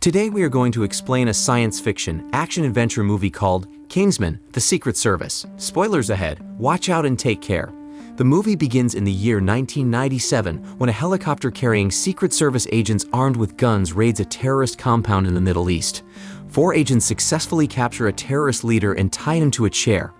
Today we are going to explain a science fiction, action-adventure movie called Kingsman: The Secret Service. Spoilers ahead, watch out and take care. The movie begins in the year 1997 when a helicopter carrying Secret Service agents armed with guns raids a terrorist compound in the Middle East. 4 agents successfully capture a terrorist leader and tie him to a chair.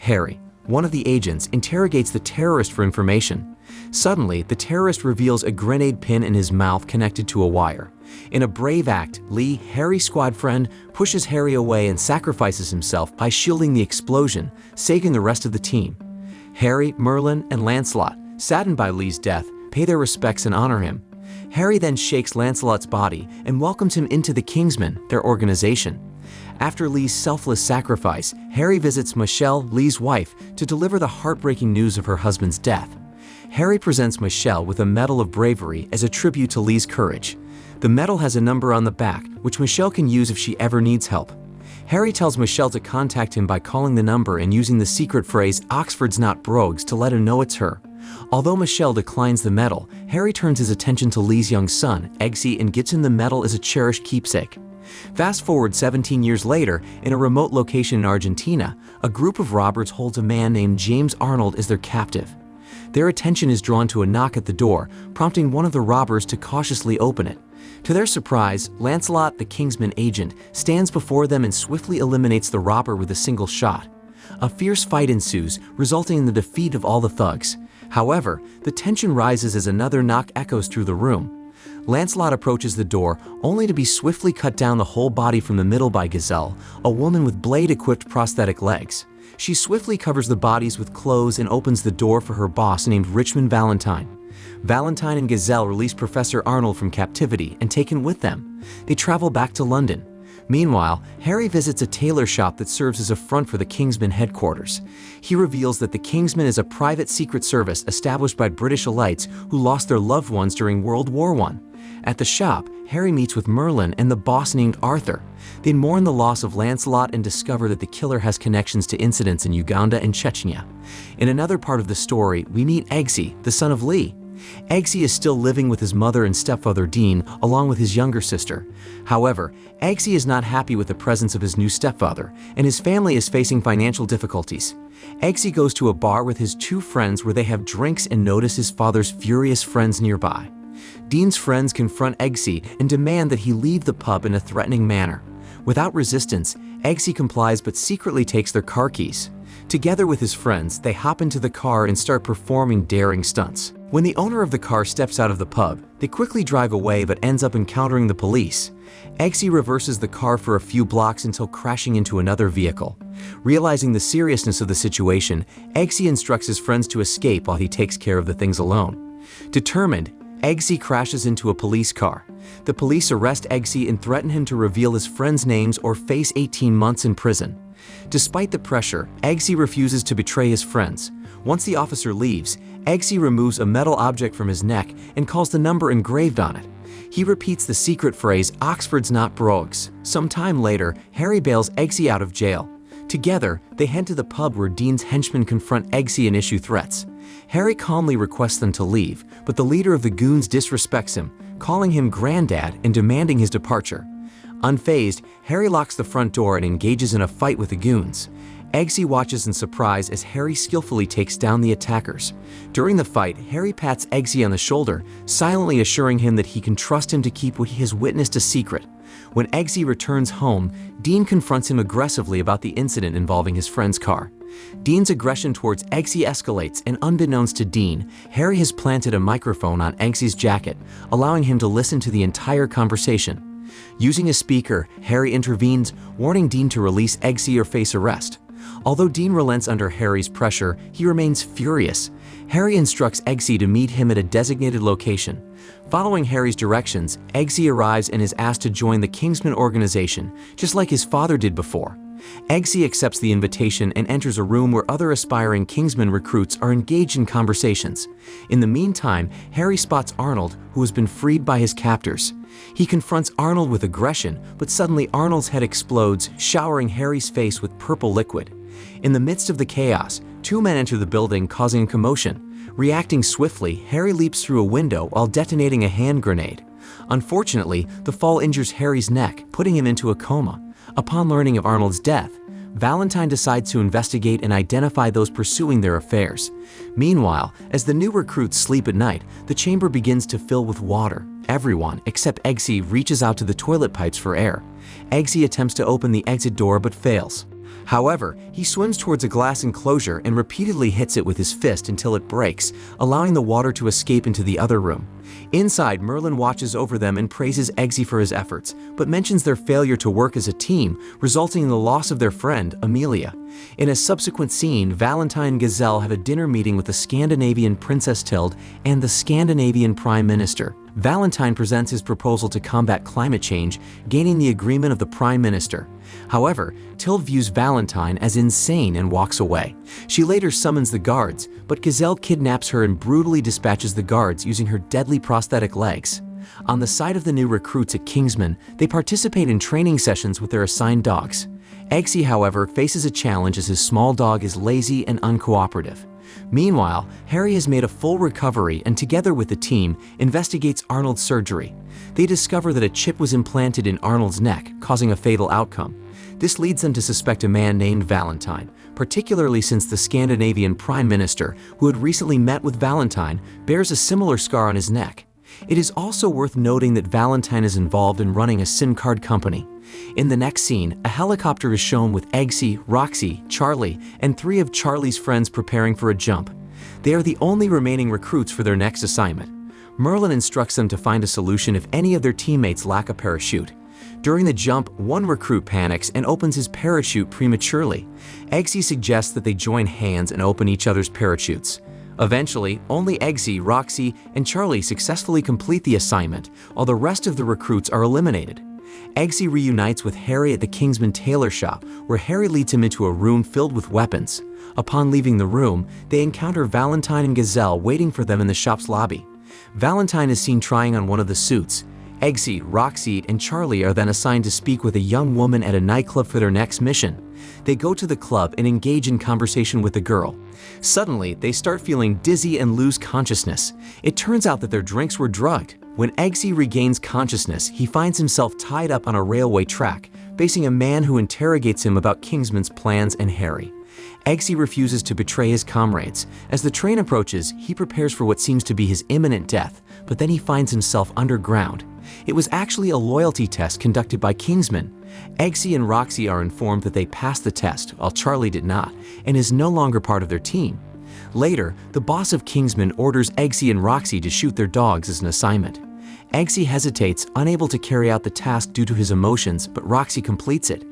Harry, one of the agents, interrogates the terrorist for information. Suddenly, the terrorist reveals a grenade pin in his mouth connected to a wire. In a brave act, Lee, Harry's squad friend, pushes Harry away and sacrifices himself by shielding the explosion, saving the rest of the team. Harry, Merlin, and Lancelot, saddened by Lee's death, pay their respects and honor him. Harry then shakes Lancelot's body and welcomes him into the Kingsmen, their organization. After Lee's selfless sacrifice, Harry visits Michelle, Lee's wife, to deliver the heartbreaking news of her husband's death. Harry presents Michelle with a Medal of Bravery as a tribute to Lee's courage. The medal has a number on the back, which Michelle can use if she ever needs help. Harry tells Michelle to contact him by calling the number and using the secret phrase "Oxford's not Brogues" to let him know it's her. Although Michelle declines the medal, Harry turns his attention to Lee's young son, Eggsy, and gives him the medal as a cherished keepsake. Fast forward 17 years later, in a remote location in Argentina, a group of robbers holds a man named James Arnold as their captive. Their attention is drawn to a knock at the door, prompting one of the robbers to cautiously open it. To their surprise, Lancelot, the Kingsman agent, stands before them and swiftly eliminates the robber with a single shot. A fierce fight ensues, resulting in the defeat of all the thugs. However, the tension rises as another knock echoes through the room. Lancelot approaches the door, only to be swiftly cut down the whole body from the middle by Gazelle, a woman with blade-equipped prosthetic legs. She swiftly covers the bodies with clothes and opens the door for her boss named Richmond Valentine. Valentine and Gazelle release Professor Arnold from captivity and take him with them. They travel back to London. Meanwhile, Harry visits a tailor shop that serves as a front for the Kingsman headquarters. He reveals that the Kingsman is a private secret service established by British elites who lost their loved ones during World War I. At the shop, Harry meets with Merlin and the boss named Arthur. They mourn the loss of Lancelot and discover that the killer has connections to incidents in Uganda and Chechnya. In another part of the story, we meet Eggsy, the son of Lee. Eggsy is still living with his mother and stepfather Dean, along with his younger sister. However, Eggsy is not happy with the presence of his new stepfather, and his family is facing financial difficulties. Eggsy goes to a bar with his 2 friends where they have drinks and notice his father's furious friends nearby. Dean's friends confront Eggsy and demand that he leave the pub in a threatening manner. Without resistance, Eggsy complies but secretly takes their car keys. Together with his friends, they hop into the car and start performing daring stunts. When the owner of the car steps out of the pub, they quickly drive away but ends up encountering the police. Eggsy reverses the car for a few blocks until crashing into another vehicle. Realizing the seriousness of the situation, Eggsy instructs his friends to escape while he takes care of the things alone. Determined, Eggsy crashes into a police car. The police arrest Eggsy and threaten him to reveal his friends' names or face 18 months in prison. Despite the pressure, Eggsy refuses to betray his friends. Once the officer leaves, Eggsy removes a metal object from his neck and calls the number engraved on it. He repeats the secret phrase, "Oxford's not Brogues." Some time later, Harry bails Eggsy out of jail. Together, they head to the pub where Dean's henchmen confront Eggsy and issue threats. Harry calmly requests them to leave, but the leader of the goons disrespects him, calling him Granddad and demanding his departure. Unfazed, Harry locks the front door and engages in a fight with the goons. Eggsy watches in surprise as Harry skillfully takes down the attackers. During the fight, Harry pats Eggsy on the shoulder, silently assuring him that he can trust him to keep what he has witnessed a secret. When Eggsy returns home, Dean confronts him aggressively about the incident involving his friend's car. Dean's aggression towards Eggsy escalates, and unbeknownst to Dean, Harry has planted a microphone on Eggsy's jacket, allowing him to listen to the entire conversation. Using a speaker, Harry intervenes, warning Dean to release Eggsy or face arrest. Although Dean relents under Harry's pressure, he remains furious. Harry instructs Eggsy to meet him at a designated location. Following Harry's directions, Eggsy arrives and is asked to join the Kingsman organization, just like his father did before. Eggsy accepts the invitation and enters a room where other aspiring Kingsman recruits are engaged in conversations. In the meantime, Harry spots Arnold, who has been freed by his captors. He confronts Arnold with aggression, but suddenly Arnold's head explodes, showering Harry's face with purple liquid. In the midst of the chaos, 2 men enter the building, causing a commotion. Reacting swiftly, Harry leaps through a window while detonating a hand grenade. Unfortunately, the fall injures Harry's neck, putting him into a coma. Upon learning of Arnold's death, Valentine decides to investigate and identify those pursuing their affairs. Meanwhile, as the new recruits sleep at night, the chamber begins to fill with water. Everyone, except Eggsy, reaches out to the toilet pipes for air. Eggsy attempts to open the exit door but fails. However, he swims towards a glass enclosure and repeatedly hits it with his fist until it breaks, allowing the water to escape into the other room. Inside, Merlin watches over them and praises Eggsy for his efforts, but mentions their failure to work as a team, resulting in the loss of their friend, Amelia. In a subsequent scene, Valentine and Gazelle have a dinner meeting with the Scandinavian Princess Tild and the Scandinavian Prime Minister. Valentine presents his proposal to combat climate change, gaining the agreement of the Prime Minister. However, Tild views Valentine as insane and walks away. She later summons the guards, but Gazelle kidnaps her and brutally dispatches the guards using her deadly prosthetic legs. On the side of the new recruits at Kingsman, they participate in training sessions with their assigned dogs. Eggsy, however, faces a challenge as his small dog is lazy and uncooperative. Meanwhile, Harry has made a full recovery and together with the team, investigates Arnold's surgery. They discover that a chip was implanted in Arnold's neck, causing a fatal outcome. This leads them to suspect a man named Valentine, particularly since the Scandinavian Prime Minister, who had recently met with Valentine, bears a similar scar on his neck. It is also worth noting that Valentine is involved in running a SIM card company. In the next scene, a helicopter is shown with Eggsy, Roxy, Charlie, and 3 of Charlie's friends preparing for a jump. They are the only remaining recruits for their next assignment. Merlin instructs them to find a solution if any of their teammates lack a parachute. During the jump, one recruit panics and opens his parachute prematurely. Eggsy suggests that they join hands and open each other's parachutes. Eventually, only Eggsy, Roxy, and Charlie successfully complete the assignment, while the rest of the recruits are eliminated. Eggsy reunites with Harry at the Kingsman tailor shop, where Harry leads him into a room filled with weapons. Upon leaving the room, they encounter Valentine and Gazelle waiting for them in the shop's lobby. Valentine is seen trying on one of the suits. Eggsy, Roxy, and Charlie are then assigned to speak with a young woman at a nightclub for their next mission. They go to the club and engage in conversation with the girl. Suddenly, they start feeling dizzy and lose consciousness. It turns out that their drinks were drugged. When Eggsy regains consciousness, he finds himself tied up on a railway track, facing a man who interrogates him about Kingsman's plans and Harry. Eggsy refuses to betray his comrades. As the train approaches, he prepares for what seems to be his imminent death, but then he finds himself underground. It was actually a loyalty test conducted by Kingsman. Eggsy and Roxy are informed that they passed the test, while Charlie did not, and is no longer part of their team. Later, the boss of Kingsman orders Eggsy and Roxy to shoot their dogs as an assignment. Eggsy hesitates, unable to carry out the task due to his emotions, but Roxy completes it.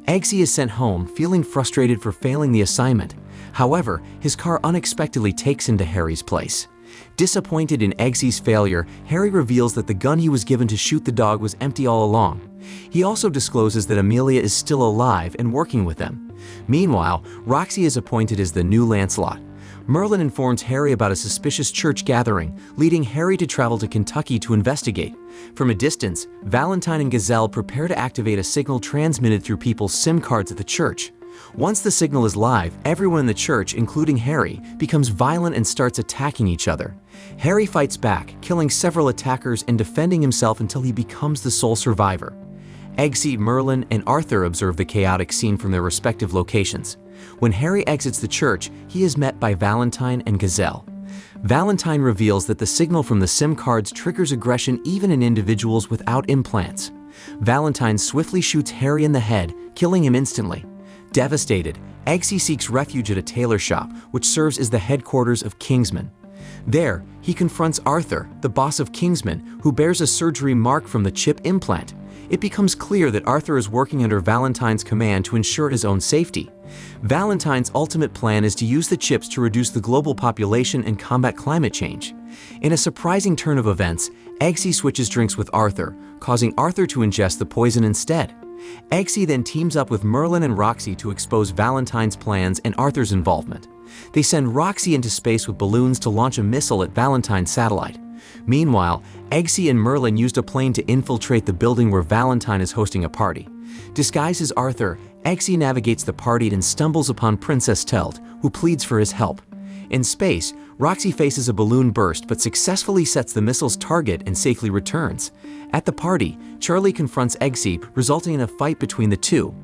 Eggsy is sent home, feeling frustrated for failing the assignment. However, his car unexpectedly takes him to Harry's place. Disappointed in Eggsy's failure, Harry reveals that the gun he was given to shoot the dog was empty all along. He also discloses that Amelia is still alive and working with them. Meanwhile, Roxy is appointed as the new Lancelot. Merlin informs Harry about a suspicious church gathering, leading Harry to travel to Kentucky to investigate. From a distance, Valentine and Gazelle prepare to activate a signal transmitted through people's SIM cards at the church. Once the signal is live, everyone in the church, including Harry, becomes violent and starts attacking each other. Harry fights back, killing several attackers and defending himself until he becomes the sole survivor. Eggsy, Merlin, and Arthur observe the chaotic scene from their respective locations. When Harry exits the church, he is met by Valentine and Gazelle. Valentine reveals that the signal from the SIM cards triggers aggression even in individuals without implants. Valentine swiftly shoots Harry in the head, killing him instantly. Devastated, Eggsy seeks refuge at a tailor shop, which serves as the headquarters of Kingsman. There, he confronts Arthur, the boss of Kingsman, who bears a surgery mark from the chip implant. It becomes clear that Arthur is working under Valentine's command to ensure his own safety. Valentine's ultimate plan is to use the chips to reduce the global population and combat climate change. In a surprising turn of events, Eggsy switches drinks with Arthur, causing Arthur to ingest the poison instead. Eggsy then teams up with Merlin and Roxy to expose Valentine's plans and Arthur's involvement. They send Roxy into space with balloons to launch a missile at Valentine's satellite. Meanwhile, Eggsy and Merlin used a plane to infiltrate the building where Valentine is hosting a party. Disguised as Arthur, Eggsy navigates the party and stumbles upon Princess Tild, who pleads for his help. In space, Roxy faces a balloon burst but successfully sets the missile's target and safely returns. At the party, Charlie confronts Eggsy, resulting in a fight between the two.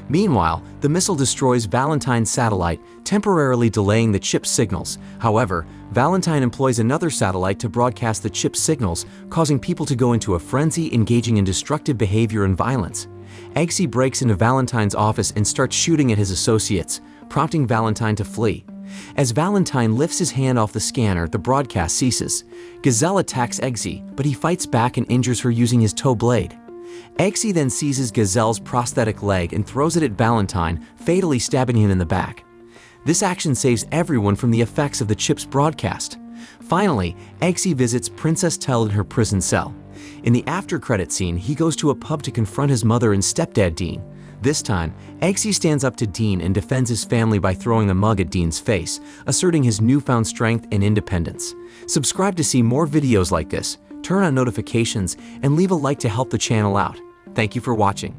Meanwhile, the missile destroys Valentine's satellite, temporarily delaying the chip's signals. However, Valentine employs another satellite to broadcast the chip's signals, causing people to go into a frenzy, engaging in destructive behavior and violence. Eggsy breaks into Valentine's office and starts shooting at his associates, prompting Valentine to flee. As Valentine lifts his hand off the scanner, the broadcast ceases. Gazelle attacks Eggsy, but he fights back and injures her using his tow blade. Eggsy then seizes Gazelle's prosthetic leg and throws it at Valentine, fatally stabbing him in the back. This action saves everyone from the effects of the chip's broadcast. Finally, Eggsy visits Princess Tell in her prison cell. In the after-credit scene, he goes to a pub to confront his mother and stepdad Dean. This time, Eggsy stands up to Dean and defends his family by throwing a mug at Dean's face, asserting his newfound strength and independence. Subscribe to see more videos like this, turn on notifications, and leave a like to help the channel out. Thank you for watching.